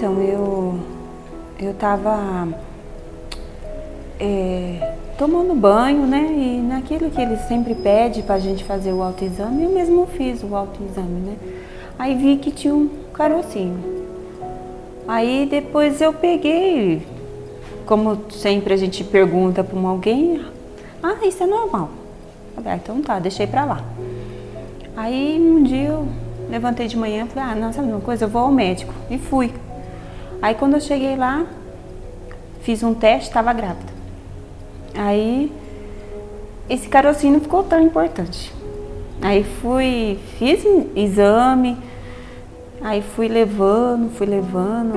Então, eu tava tomando banho, né? E naquilo que ele sempre pede pra gente fazer o autoexame, eu mesmo fiz o autoexame, né? Aí vi que tinha um carocinho. Aí depois eu peguei, como sempre a gente pergunta pra alguém, isso é normal. Falei, então tá, deixei pra lá. Aí um dia eu levantei de manhã e falei, não, sabe uma coisa, eu vou ao médico. E fui. Aí quando eu cheguei lá, fiz um teste, estava grávida. Aí esse carocinho não ficou tão importante. Aí fiz exame, aí fui levando,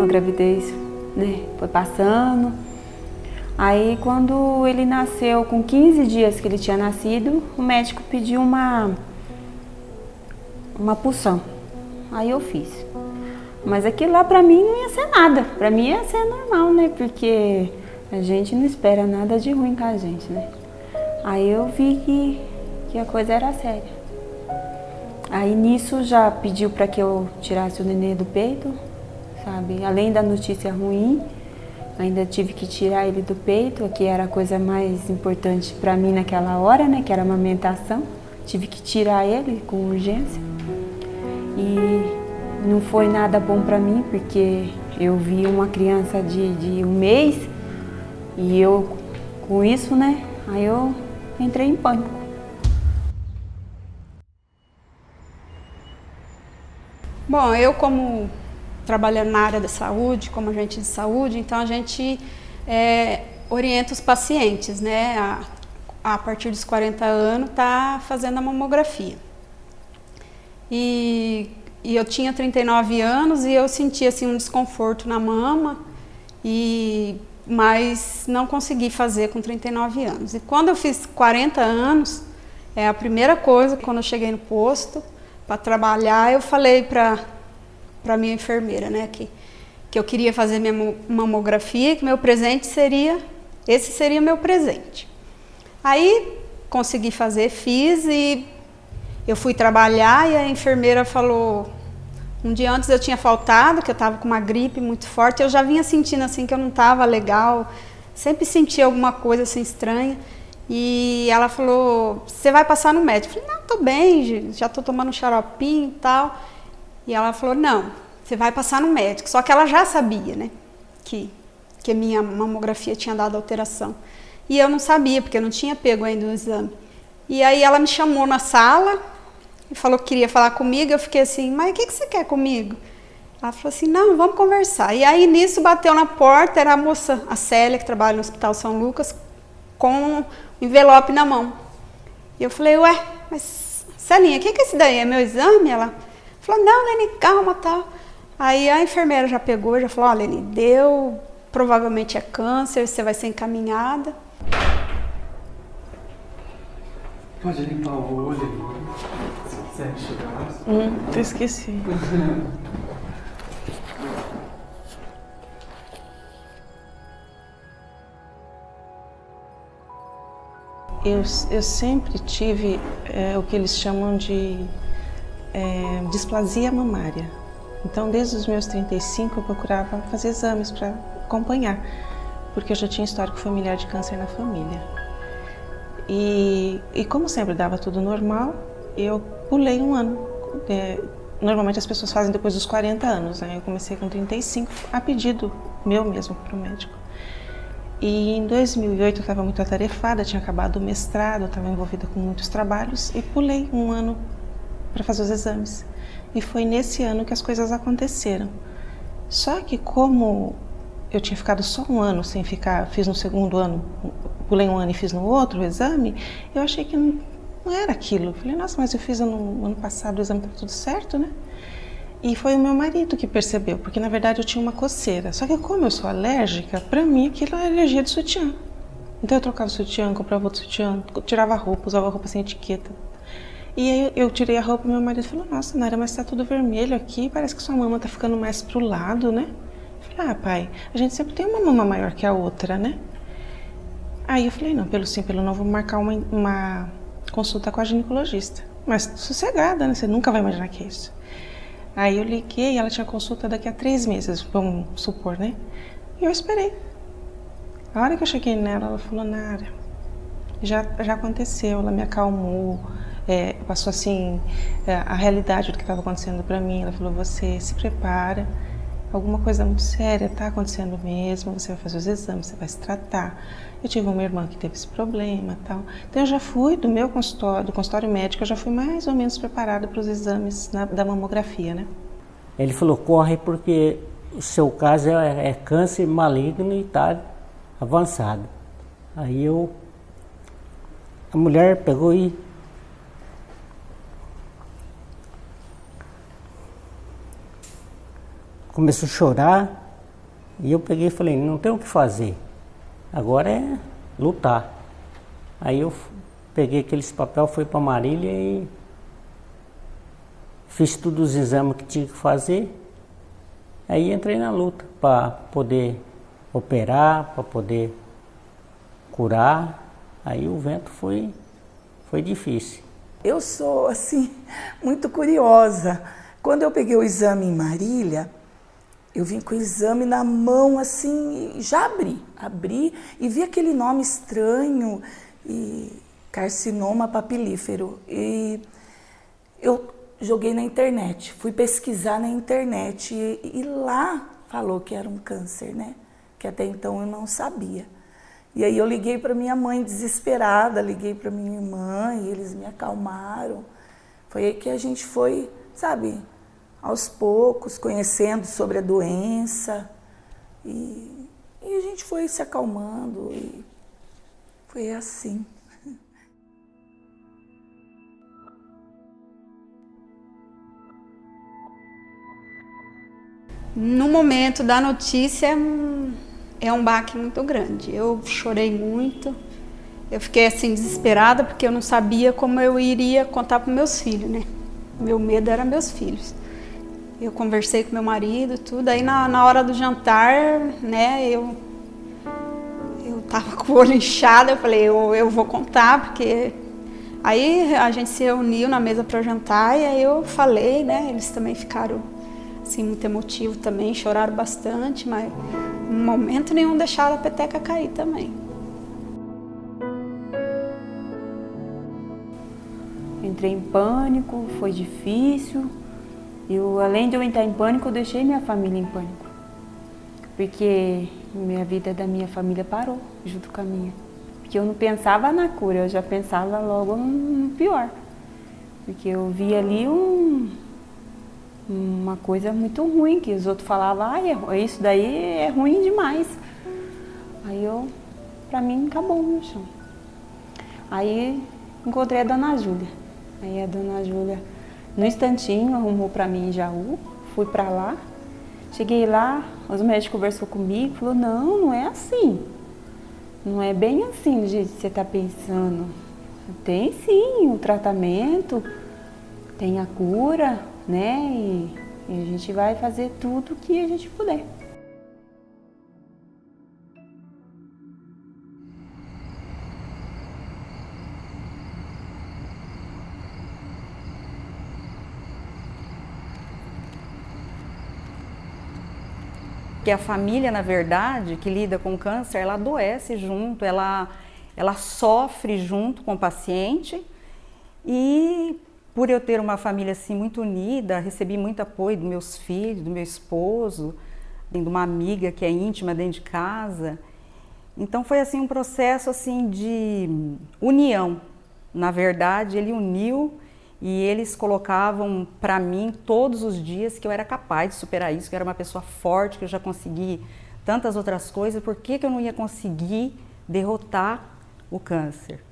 a gravidez, né, foi passando. Aí quando ele nasceu, com 15 dias que ele tinha nascido, o médico pediu uma punção. Aí eu fiz. Mas aquilo lá pra mim não ia ser nada, pra mim ia ser normal, né? Porque a gente não espera nada de ruim com a gente, né? Aí eu vi que a coisa era séria. Aí nisso já pediu pra que eu tirasse o nenê do peito, sabe? Além da notícia ruim, ainda tive que tirar ele do peito, que era a coisa mais importante pra mim naquela hora, né? Que era a amamentação. Tive que tirar ele com urgência. E não foi nada bom pra mim, porque eu vi uma criança de um mês e eu, com isso, né, aí eu entrei em pânico. Bom, eu como trabalhando na área da saúde, como agente de saúde, então a gente orienta os pacientes, né, a partir dos 40 anos, tá fazendo a mamografia. E eu tinha 39 anos e eu sentia assim, um desconforto na mama, mas não consegui fazer com 39 anos. E quando eu fiz 40 anos, a primeira coisa, quando eu cheguei no posto para trabalhar, eu falei para minha enfermeira, né, que eu queria fazer minha mamografia, que meu presente esse seria meu presente. Aí consegui fazer, fiz e eu fui trabalhar e a enfermeira falou, um dia antes eu tinha faltado, que eu estava com uma gripe muito forte, eu já vinha sentindo assim que eu não estava legal, sempre sentia alguma coisa assim estranha. E ela falou, você vai passar no médico? Eu falei, não, tô bem, já tô tomando um xaropinho e tal. E ela falou, não, você vai passar no médico. Só que ela já sabia, né, que a minha mamografia tinha dado alteração. E eu não sabia, porque eu não tinha pego ainda o exame. E aí ela me chamou na sala e falou que queria falar comigo. Eu fiquei assim, mas o que você quer comigo? Ela falou assim, não, vamos conversar. E aí nisso bateu na porta, era a moça, a Célia, que trabalha no Hospital São Lucas, com um envelope na mão. E eu falei, ué, mas Celinha, o que é esse daí? É meu exame? Ela falou, não, Leni, calma, tá. Aí a enfermeira já pegou, já falou, ó, Leni, deu, provavelmente é câncer, você vai ser encaminhada. Pode limpar o olho, se quiser chegar. Eu esqueci. Eu sempre tive o que eles chamam de displasia mamária. Então, desde os meus 35, eu procurava fazer exames para acompanhar, porque eu já tinha histórico familiar de câncer na família. E como sempre dava tudo normal, eu pulei um ano. Normalmente as pessoas fazem depois dos 40 anos, né? Eu comecei com 35, a pedido meu mesmo para o médico. E em 2008 eu estava muito atarefada, tinha acabado o mestrado, estava envolvida com muitos trabalhos e pulei um ano para fazer os exames. E foi nesse ano que as coisas aconteceram. Só que como eu tinha ficado só um ano sem ficar, fiz no segundo ano, pulei um ano e fiz no outro o exame, eu achei que não era aquilo. Eu falei, nossa, mas eu fiz no ano passado o exame, tá tudo certo, né? E foi o meu marido que percebeu, porque na verdade eu tinha uma coceira. Só que como eu sou alérgica, pra mim aquilo era alergia de sutiã. Então eu trocava o sutiã, comprava outro sutiã, tirava a roupa, usava a roupa sem etiqueta. E aí eu tirei a roupa e meu marido falou, nossa, Nara, mas tá tudo vermelho aqui, parece que sua mama tá ficando mais pro lado, né? Eu falei, pai, a gente sempre tem uma mama maior que a outra, né? Aí eu falei, não, pelo sim, pelo não, vou marcar uma consulta com a ginecologista. Mas sossegada, né? Você nunca vai imaginar que é isso. Aí eu liguei, ela tinha consulta daqui a 3 meses, vamos supor, né? E eu esperei. A hora que eu cheguei nela, ela falou, Nara, já aconteceu, ela me acalmou, passou assim, a realidade do que estava acontecendo para mim. Ela falou, você se prepara, alguma coisa muito séria está acontecendo mesmo, você vai fazer os exames, você vai se tratar. Eu tive uma irmã que teve esse problema e tal. Então eu já fui do meu consultório, do consultório médico, eu já fui mais ou menos preparada para os exames da mamografia, né? Ele falou, corre porque o seu caso é câncer maligno e está avançado. Aí a mulher pegou e começou a chorar, e eu peguei e falei, não tem o que fazer, agora é lutar. Aí eu peguei aqueles papel, fui para Marília e fiz todos os exames que tinha que fazer. Aí entrei na luta para poder operar, para poder curar. Aí o vento foi difícil. Eu sou, assim, muito curiosa. Quando eu peguei o exame em Marília, eu vim com o exame na mão, assim, e já abri e vi aquele nome estranho, carcinoma papilífero. E eu joguei na internet, fui pesquisar na internet e lá falou que era um câncer, né? Que até então eu não sabia. E aí eu liguei para minha mãe desesperada, liguei para minha irmã e eles me acalmaram. Foi aí que a gente foi, sabe, aos poucos, conhecendo sobre a doença. E a gente foi se acalmando e foi assim. No momento da notícia, é um baque muito grande. Eu chorei muito. Eu fiquei assim desesperada porque eu não sabia como eu iria contar para meus filhos, né? Meu medo era meus filhos. Eu conversei com meu marido, tudo. Aí na hora do jantar, né, eu tava com o olho inchado, eu falei, eu vou contar, porque... Aí a gente se reuniu na mesa para jantar e aí eu falei, né, eles também ficaram assim, muito emotivos também, choraram bastante, mas em momento nenhum deixaram a peteca cair também. Entrei em pânico, foi difícil. Além de eu entrar em pânico, eu deixei minha família em pânico. Porque a vida da minha família parou junto com a minha. Porque eu não pensava na cura, eu já pensava logo no pior. Porque eu via ali uma coisa muito ruim, que os outros falavam, isso daí é ruim demais. Aí pra mim, acabou o meu chão. Aí encontrei a dona Júlia. Aí a dona Júlia, no instantinho, arrumou pra mim em Jaú, fui pra lá. Cheguei lá, os médicos conversaram comigo, falou, não é assim. Não é bem assim do jeito que você está pensando. Tem sim o tratamento, tem a cura, né? E a gente vai fazer tudo o que a gente puder. Porque a família, na verdade, que lida com câncer, ela adoece junto, ela sofre junto com o paciente. E por eu ter uma família assim muito unida, recebi muito apoio dos meus filhos, do meu esposo, de uma amiga que é íntima dentro de casa. Então foi assim um processo assim de união. Na verdade, ele uniu. E eles colocavam para mim todos os dias que eu era capaz de superar isso, que eu era uma pessoa forte, que eu já consegui tantas outras coisas, por que eu não ia conseguir derrotar o câncer?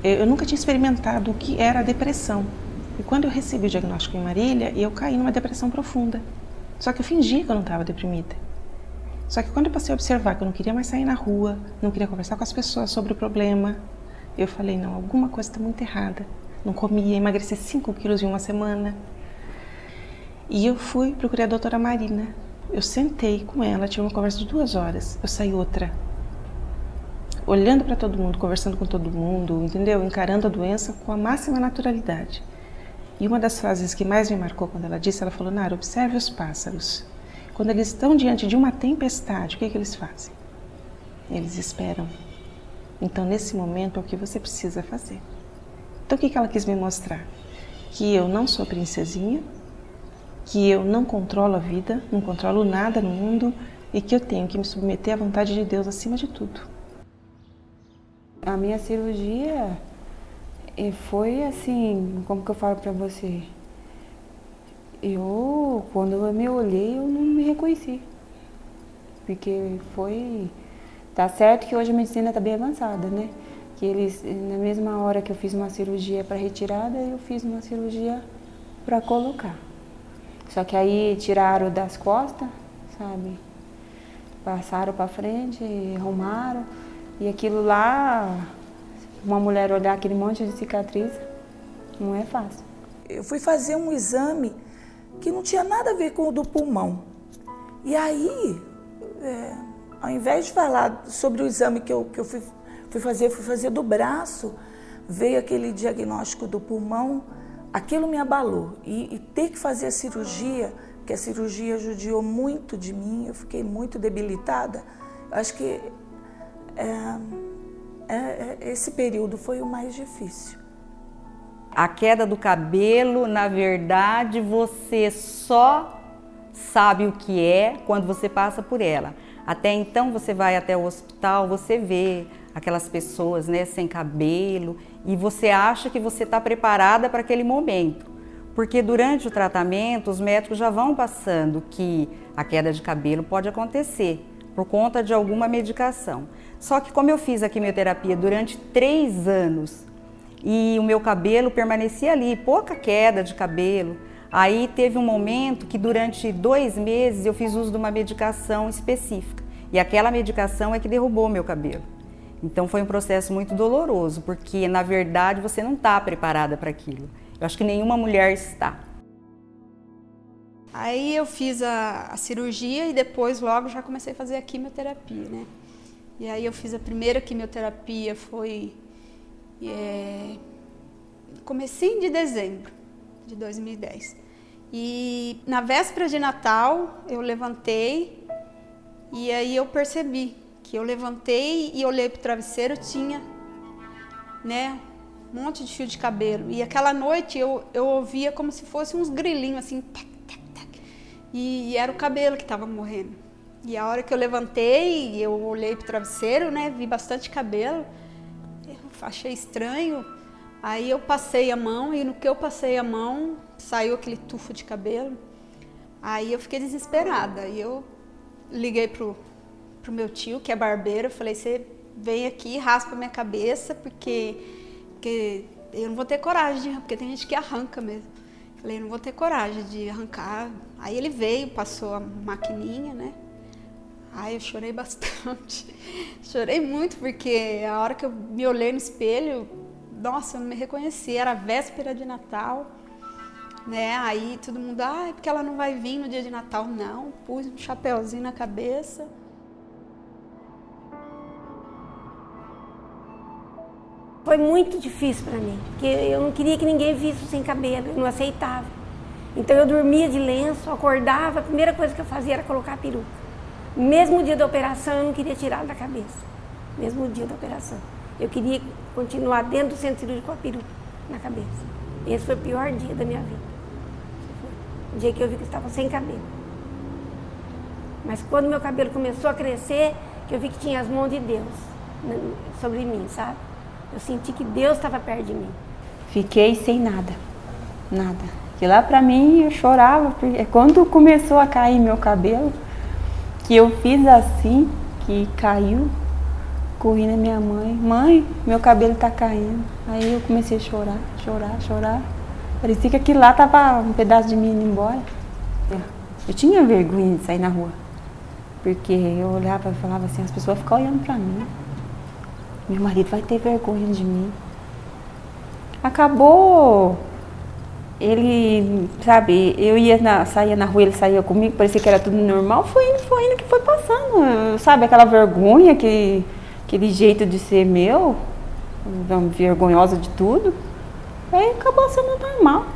Eu nunca tinha experimentado o que era a depressão. E quando eu recebi o diagnóstico em Marília, eu caí numa depressão profunda. Só que eu fingi que eu não estava deprimida. Só que quando eu passei a observar que eu não queria mais sair na rua, não queria conversar com as pessoas sobre o problema, eu falei, não, alguma coisa está muito errada. Não comia, emagreci 5 quilos em uma semana. E eu procurei a doutora Marina. Eu sentei com ela, tive uma conversa de 2 horas, eu saí outra. Olhando para todo mundo, conversando com todo mundo, entendeu? Encarando a doença com a máxima naturalidade. E uma das frases que mais me marcou quando ela disse, ela falou: Nara, observe os pássaros. Quando eles estão diante de uma tempestade, o que eles fazem? Eles esperam. Então, nesse momento, é o que você precisa fazer. Então, o que ela quis me mostrar? Que eu não sou princesinha, que eu não controlo a vida, não controlo nada no mundo e que eu tenho que me submeter à vontade de Deus acima de tudo. A minha cirurgia foi assim, como que eu falo pra você? Quando eu me olhei, eu não me reconheci. Porque tá certo que hoje a medicina tá bem avançada, né? Que eles, na mesma hora que eu fiz uma cirurgia para retirada, eu fiz uma cirurgia para colocar. Só que aí tiraram das costas, sabe? Passaram para frente, arrumaram. E aquilo lá, uma mulher olhar aquele monte de cicatriz, não é fácil. Eu fui fazer um exame que não tinha nada a ver com o do pulmão. E aí, ao invés de falar sobre o exame que eu fui fazer do braço, veio aquele diagnóstico do pulmão, aquilo me abalou. E ter que fazer a cirurgia, porque a cirurgia judiou muito de mim, eu fiquei muito debilitada. Eu acho que esse período foi o mais difícil. A queda do cabelo, na verdade, você só sabe o que é quando você passa por ela. Até então você vai até o hospital, você vê aquelas pessoas, né, sem cabelo e você acha que você está preparada para aquele momento. Porque durante o tratamento os médicos já vão passando que a queda de cabelo pode acontecer por conta de alguma medicação. Só que como eu fiz a quimioterapia durante 3 anos e o meu cabelo permanecia ali, pouca queda de cabelo, aí teve um momento que durante 2 meses eu fiz uso de uma medicação específica. E aquela medicação é que derrubou o meu cabelo. Então foi um processo muito doloroso, porque na verdade você não está preparada para aquilo. Eu acho que nenhuma mulher está. Aí eu fiz a cirurgia e depois logo já comecei a fazer a quimioterapia, né? E aí eu fiz a primeira quimioterapia, foi comecinho de dezembro de 2010. E na véspera de Natal eu levantei e aí eu percebi que eu levantei e olhei pro travesseiro, tinha, né, um monte de fio de cabelo. E aquela noite eu ouvia como se fosse uns grilinhos assim, tac, tac, tac. E era o cabelo que estava morrendo. E a hora que eu levantei, eu olhei pro travesseiro, né, vi bastante cabelo. Eu achei estranho. Aí eu passei a mão e no que eu passei a mão, saiu aquele tufo de cabelo. Aí eu fiquei desesperada. E eu liguei pro meu tio, que é barbeiro, eu falei: você vem aqui e raspa minha cabeça, porque eu não vou ter coragem, porque tem gente que arranca mesmo. Falei: não vou ter coragem de arrancar. Aí ele veio, passou a maquininha, né? Aí eu chorei bastante. Chorei muito, porque a hora que eu me olhei no espelho, nossa, eu não me reconheci. Era a véspera de Natal, né? Aí todo mundo: é porque ela não vai vir no dia de Natal. Não, pus um chapéuzinho na cabeça. Foi muito difícil para mim, porque eu não queria que ninguém visse sem cabelo, eu não aceitava. Então eu dormia de lenço, acordava, a primeira coisa que eu fazia era colocar a peruca. Mesmo dia da operação eu não queria tirar da cabeça, mesmo dia da operação. Eu queria continuar dentro do centro cirúrgico com a peruca na cabeça. Esse foi o pior dia da minha vida. O dia que eu vi que eu estava sem cabelo. Mas quando meu cabelo começou a crescer, que eu vi que tinha as mãos de Deus sobre mim, sabe? Eu senti que Deus estava perto de mim. Fiquei sem nada, nada. E lá pra mim eu chorava, porque quando começou a cair meu cabelo, que eu fiz assim, que caiu, corri na minha mãe: mãe, meu cabelo tá caindo. Aí eu comecei a chorar, chorar, chorar. Parecia que aquilo lá tava um pedaço de mim indo embora. Eu tinha vergonha de sair na rua, porque eu olhava e falava assim, as pessoas ficam olhando pra mim. Meu marido vai ter vergonha de mim. Acabou ele, sabe, saía na rua, ele saía comigo, parecia que era tudo normal, foi indo que foi passando, sabe, aquela vergonha, aquele jeito de ser meu, vergonhosa de tudo, aí acabou sendo normal.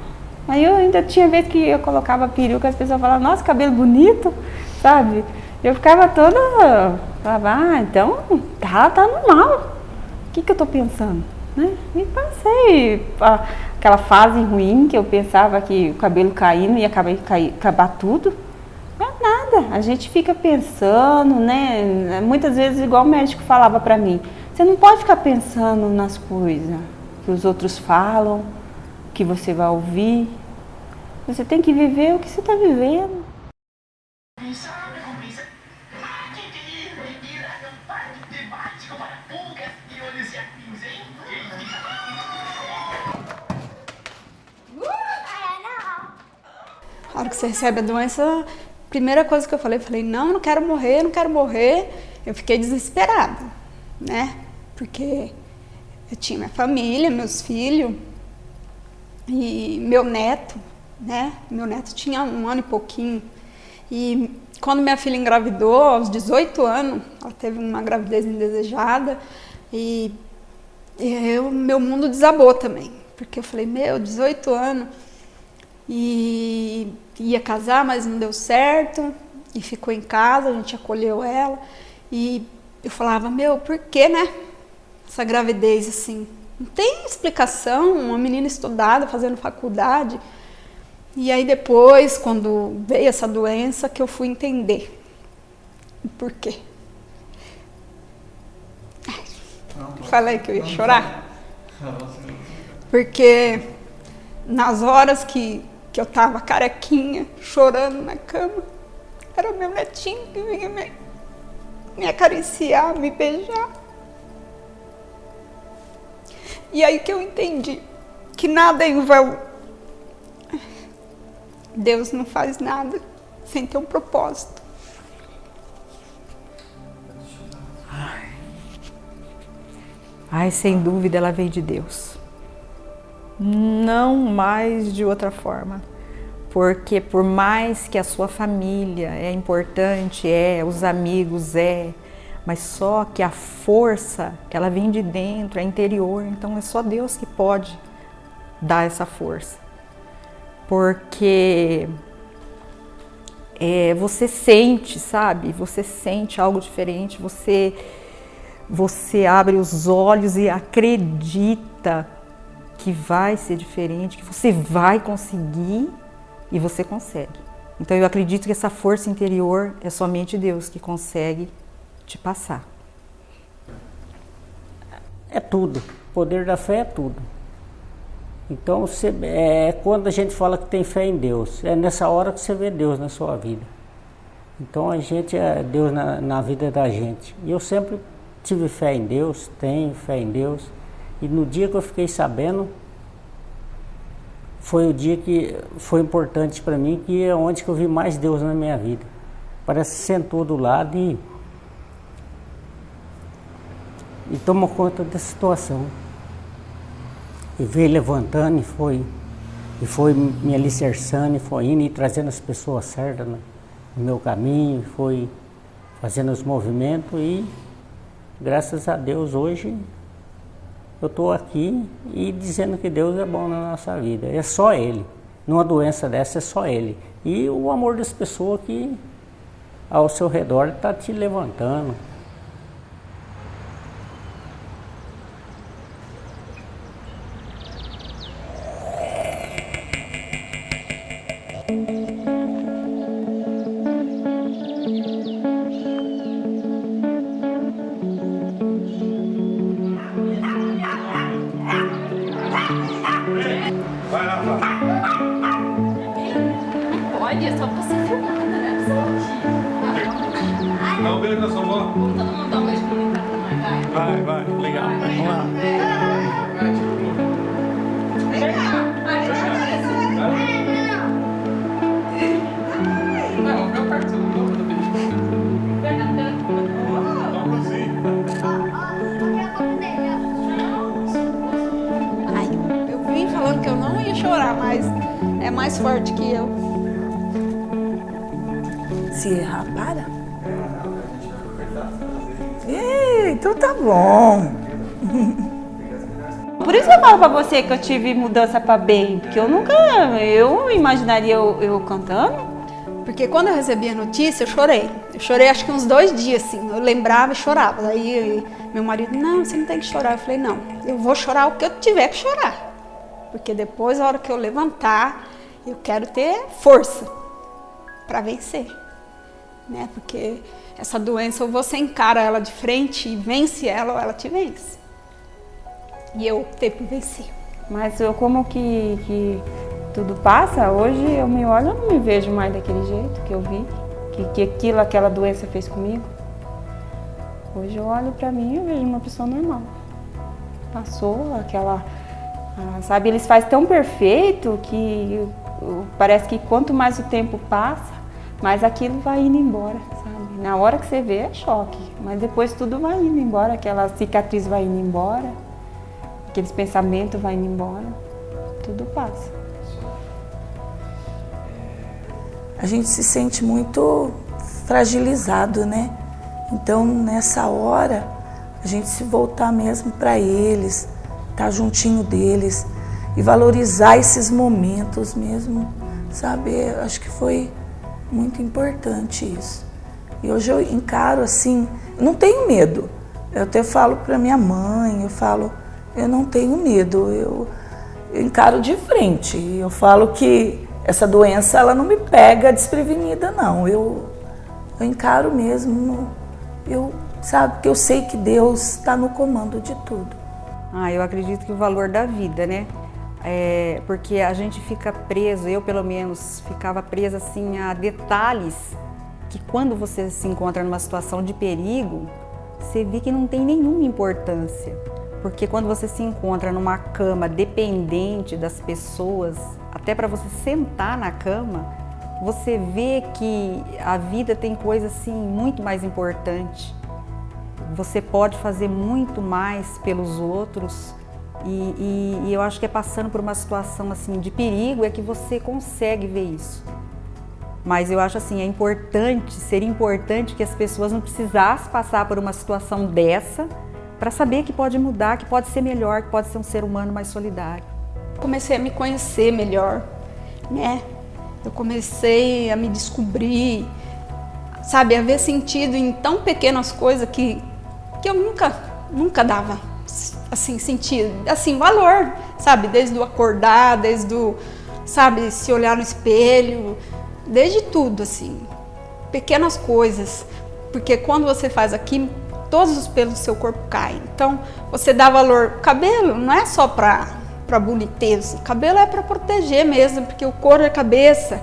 Aí eu ainda tinha vez que eu colocava peruca, as pessoas falavam, nossa, cabelo bonito, sabe? Eu ficava toda, falava, então tá normal, o que eu tô pensando, né? E passei aquela fase ruim que eu pensava que o cabelo caindo ia acabar tudo. Não é nada, a gente fica pensando, né? Muitas vezes, igual o médico falava pra mim, você não pode ficar pensando nas coisas que os outros falam, que você vai ouvir. Você tem que viver o que você está vivendo. A hora que você recebe a doença, a primeira coisa que eu falei, não, não quero morrer, não quero morrer. Eu fiquei desesperada, né? Porque eu tinha minha família, meus filhos e meu neto, né? Meu neto tinha 1 ano e pouquinho. E quando minha filha engravidou, aos 18 anos, ela teve uma gravidez indesejada e meu mundo desabou também. Porque eu falei, 18 anos, e ia casar, mas não deu certo, e ficou em casa, a gente acolheu ela, e eu falava, por que, né, essa gravidez assim? Não tem explicação, uma menina estudada, fazendo faculdade. E aí depois, quando veio essa doença, que eu fui entender o porquê. Falei que eu ia chorar. Porque nas horas que eu tava carequinha, chorando na cama, era meu netinho que vinha me acariciar, me beijar. E aí que eu entendi que nada é em vão. Deus não faz nada sem ter um propósito. Ai, sem dúvida ela veio de Deus. Não mais de outra forma. Porque por mais que a sua família é importante, os amigos mas só que a força, ela vem de dentro, é interior, então é só Deus que pode dar essa força. Porque você sente, sabe? Você sente algo diferente, você abre os olhos e acredita que vai ser diferente, que você vai conseguir e você consegue. Então eu acredito que essa força interior é somente Deus que consegue te passar. É tudo. O poder da fé é tudo. Então, quando a gente fala que tem fé em Deus, é nessa hora que você vê Deus na sua vida. Então, a gente é Deus na vida da gente. E eu sempre tive fé em Deus, tenho fé em Deus. E no dia que eu fiquei sabendo, foi o dia que foi importante para mim, que é onde que eu vi mais Deus na minha vida. Parece que sentou do lado e tomou conta da situação. E veio levantando e foi me alicerçando, e foi indo e trazendo as pessoas certas no meu caminho, foi fazendo os movimentos e graças a Deus hoje eu estou aqui e dizendo que Deus é bom na nossa vida. É só Ele. Numa doença dessa é só Ele. E o amor das pessoas que ao seu redor está te levantando. Vai lá, vai. Pode, é só você filmada, né? Dá um beijo na sua mão. Vamos todo mundo dar um beijo pra mim, vai. Vai, legal. Vamos lá. Não, vamos ficar perto do mundo do beijo. Vamos sim. Ai, eu vim falando que eu não ia chorar, mas mais forte que eu. Se errar, para. Então tá bom. Por isso que eu falo pra você que eu tive mudança pra bem, porque eu imaginaria eu cantando. Porque quando eu recebi a notícia, eu chorei. Eu chorei acho que uns 2 dias, assim. Eu lembrava e chorava. Aí meu marido, não, você não tem que chorar. Eu falei, não, eu vou chorar o que eu tiver que chorar. Porque depois, a hora que eu levantar, eu quero ter força para vencer. Né? Porque essa doença, ou você encara ela de frente e vence ela, ou ela te vence. E eu optei por vencer. Mas como que tudo passa, hoje eu me olho, eu não me vejo mais daquele jeito que eu vi, que aquela doença fez comigo. Hoje eu olho pra mim e eu vejo uma pessoa normal. Passou sabe, eles fazem tão perfeito que parece que quanto mais o tempo passa, mais aquilo vai indo embora, sabe? Na hora que você vê é choque, mas depois tudo vai indo embora, aquela cicatriz vai indo embora, aqueles pensamentos vai indo embora, tudo passa. A gente se sente muito fragilizado, né? Então, nessa hora, a gente se voltar mesmo para eles, estar juntinho deles e valorizar esses momentos mesmo, sabe? Eu acho que foi muito importante isso. E hoje eu encaro assim, eu não tenho medo. Eu até falo para minha mãe, eu não tenho medo, eu encaro de frente. Eu falo que essa doença, ela não me pega desprevenida, não. Eu encaro mesmo, sabe, que eu sei que Deus está no comando de tudo. Eu acredito que o valor da vida, né? Porque a gente fica preso, eu pelo menos ficava presa assim a detalhes que quando você se encontra numa situação de perigo, você vê que não tem nenhuma importância. Porque quando você se encontra numa cama dependente das pessoas, até para você sentar na cama, você vê que a vida tem coisa assim muito mais importante. Você pode fazer muito mais pelos outros e eu acho que é passando por uma situação assim de perigo é que você consegue ver isso. Mas eu acho assim, seria importante que as pessoas não precisassem passar por uma situação dessa para saber que pode mudar, que pode ser melhor, que pode ser um ser humano mais solidário. Comecei a me conhecer melhor, né? Eu comecei a me descobrir, sabe, a ver sentido em tão pequenas coisas que eu nunca dava assim sentido, assim valor, sabe, desde o acordar, desde o, sabe, se olhar no espelho, desde tudo assim, pequenas coisas, porque quando você faz aqui, todos os pelos do seu corpo caem. Então, você dá valor. O cabelo não é só para boniteza, o cabelo é para proteger mesmo, porque o couro da cabeça,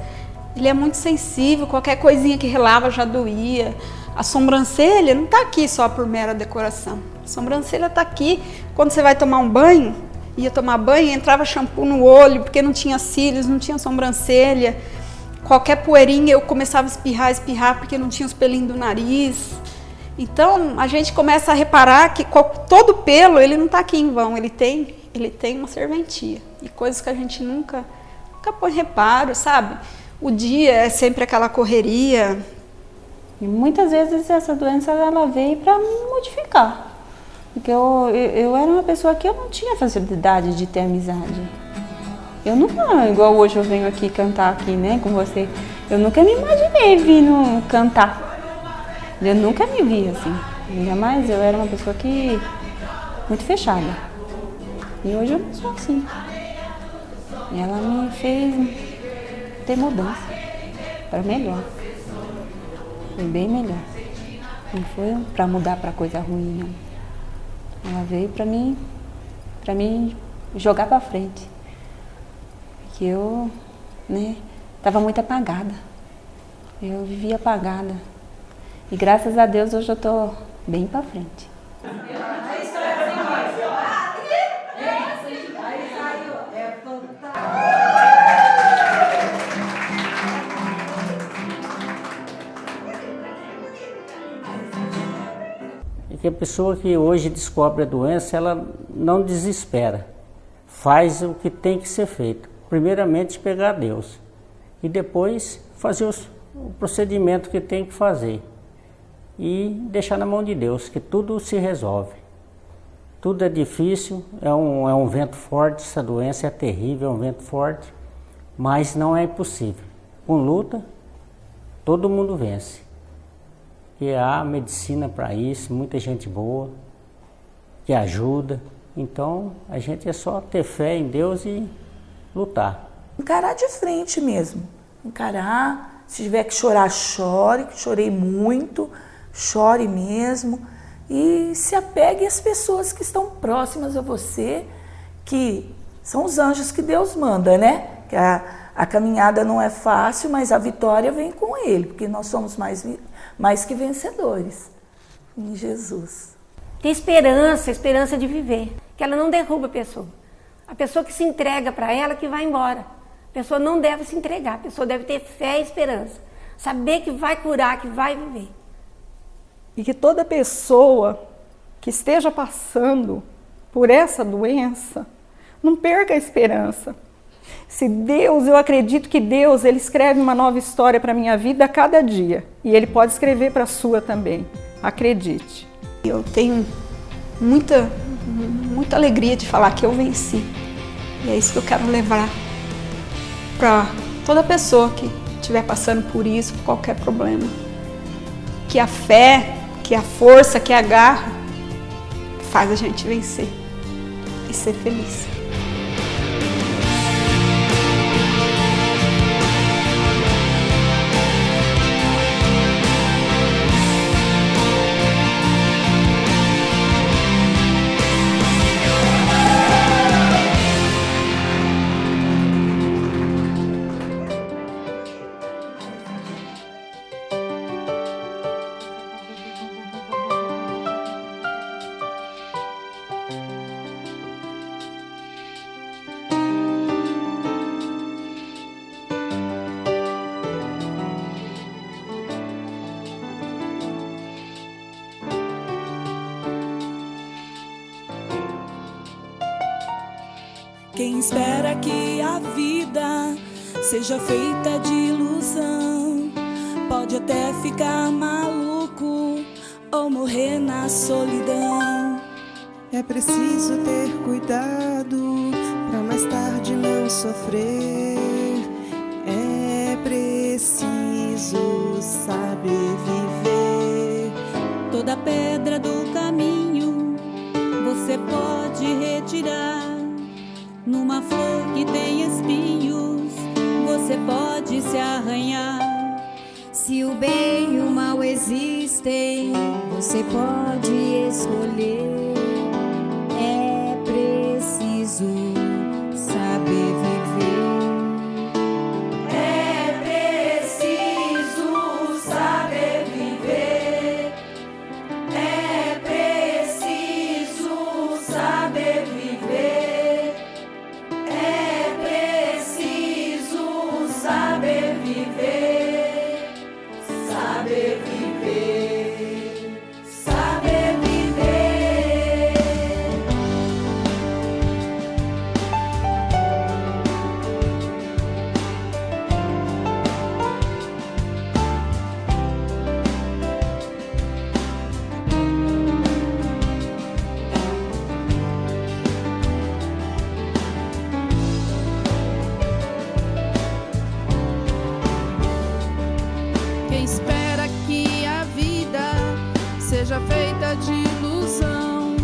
ele é muito sensível, qualquer coisinha que relava já doía. A sobrancelha não está aqui só por mera decoração. A sobrancelha está aqui, quando você vai tomar um banho, ia tomar banho, entrava shampoo no olho, porque não tinha cílios, não tinha sobrancelha. Qualquer poeirinha eu começava a espirrar, porque não tinha os pelinhos do nariz. Então, a gente começa a reparar que todo pelo, ele não está aqui em vão, ele tem uma serventia. E coisas que a gente nunca põe reparo, sabe? O dia é sempre aquela correria. E muitas vezes essa doença, ela veio para me modificar. Porque eu era uma pessoa que eu não tinha facilidade de ter amizade. Eu nunca, igual hoje eu venho aqui cantar aqui, né, com você, eu nunca me imaginei vindo cantar. Eu nunca me vi assim, jamais. Eu era uma pessoa que muito fechada. E hoje eu não sou assim. E ela me fez ter mudança para melhor. Foi bem melhor. Não foi para mudar para coisa ruim, não. Ela veio para mim jogar para frente. Porque eu, né, estava muito apagada. Eu vivia apagada. E graças a Deus hoje eu estou bem para frente. É que a pessoa que hoje descobre a doença, ela não desespera. Faz o que tem que ser feito. primeiramente pegar Deus e depois fazer o procedimento que tem que fazer e deixar na mão de Deus, que tudo se resolve. Tudo é difícil, é um vento forte, essa doença é terrível, é um vento forte, mas não é impossível. Com luta, todo mundo vence. E há medicina para isso, muita gente boa, que ajuda. Então, a gente é só ter fé em Deus e lutar. Encarar de frente mesmo. Encarar, se tiver que chorar, chore, chorei muito, chore mesmo. E se apegue às pessoas que estão próximas a você, que são os anjos que Deus manda, né? Que a caminhada não é fácil, mas a vitória vem com Ele, porque nós somos mais que vencedores em Jesus. Ter esperança de viver, que ela não derruba a pessoa. A pessoa que se entrega para ela que vai embora. A pessoa não deve se entregar, a pessoa deve ter fé e esperança. Saber que vai curar, que vai viver. E que toda pessoa que esteja passando por essa doença, não perca a esperança. Se Deus, eu acredito que Deus, Ele escreve uma nova história para a minha vida a cada dia. E Ele pode escrever para a sua também. Acredite. Eu tenho muita alegria de falar que eu venci. E é isso que eu quero levar para toda pessoa que estiver passando por isso, por qualquer problema. Que a fé, que a força, que a garra faz a gente vencer e ser feliz. Quem espera que a vida seja feita de ilusão, pode até ficar maluco ou morrer na solidão. É preciso ter cuidado pra mais tarde não sofrer. É preciso saber viver. Toda pedra do caminho você pode retirar. Numa flor que tem espinhos, você pode se arranhar. Se o bem e o mal existem, você pode escolher. É preciso saber viver. É preciso saber viver. É preciso saber viver. Saber viver, saber viver, saber viver. Quem espera que a vida seja feita de ilusão,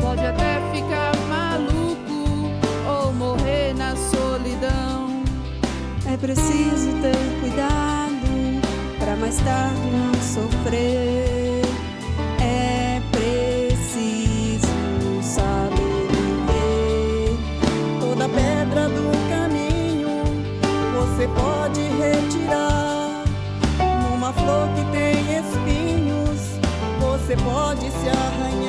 pode até ficar maluco ou morrer na solidão. É preciso ter cuidado pra mais tarde não sofrer. É preciso saber viver. Toda pedra do caminho você pode retirar. Numa flor que tem espinhos, você pode se arranhar.